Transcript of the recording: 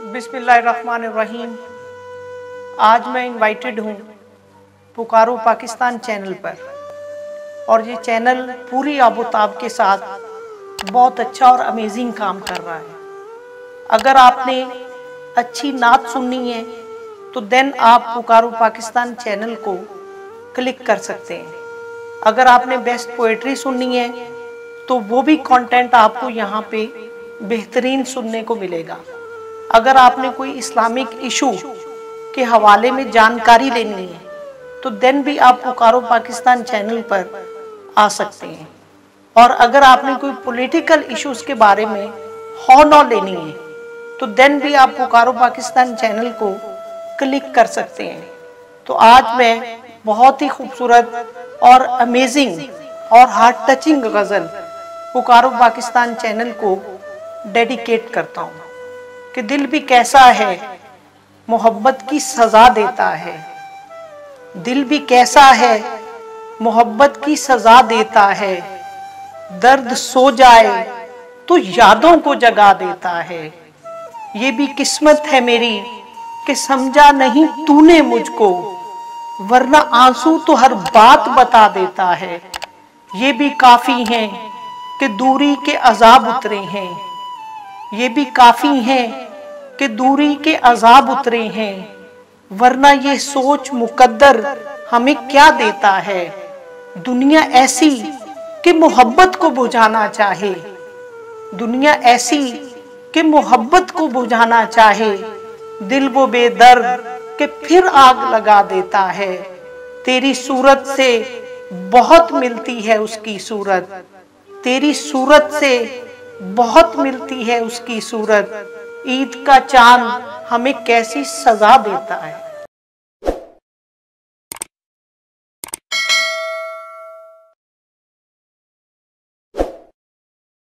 बिस्मिल्लाहिर्रहमानिर्रहीम। आज मैं इनवाइटेड हूँ पुकारो पाकिस्तान चैनल पर, और ये चैनल पूरी आबोताब के साथ बहुत अच्छा और अमेजिंग काम कर रहा है। अगर आपने अच्छी नात सुननी है तो देन आप पुकारो पाकिस्तान चैनल को क्लिक कर सकते हैं। अगर आपने बेस्ट पोएट्री सुननी है तो वो भी कंटेंट आपको यहाँ पे बेहतरीन सुनने को मिलेगा। अगर आपने कोई इस्लामिक इशू के हवाले में जानकारी लेनी है तो देन भी आप पुकारो पाकिस्तान चैनल पर आ सकते हैं। और अगर आपने कोई पॉलिटिकल इश्यूज के बारे में हॉनर लेनी है तो देन भी आप पुकारो पाकिस्तान चैनल को क्लिक कर सकते हैं। तो आज मैं बहुत ही खूबसूरत और अमेजिंग और हार्ट टचिंग गज़ल पुकारो पाकिस्तान चैनल को डेडिकेट करता हूँ कि दिल भी कैसा है मोहब्बत की सजा देता है। दिल भी कैसा है मोहब्बत की सजा देता है। दर्द सो जाए तो यादों को जगा देता है। ये भी किस्मत है मेरी कि समझा नहीं तूने मुझको, वरना आंसू तो हर बात बता देता है। ये भी काफी है कि दूरी के अजाब उतरे हैं। ये भी काफी है कि दूरी के अजाब उतरे हैं, वरना ये सोच मुकद्दर हमें क्या देता है। दुनिया ऐसी कि मोहब्बत को बुझाना चाहे, दुनिया ऐसी कि मोहब्बत को बुझाना चाहे। दिल वो बेदर्द कि फिर आग लगा देता है। तेरी सूरत से बहुत मिलती है उसकी सूरत, तेरी सूरत से बहुत मिलती है उसकी सूरत। ईद का चांद हमें कैसी सजा देता है।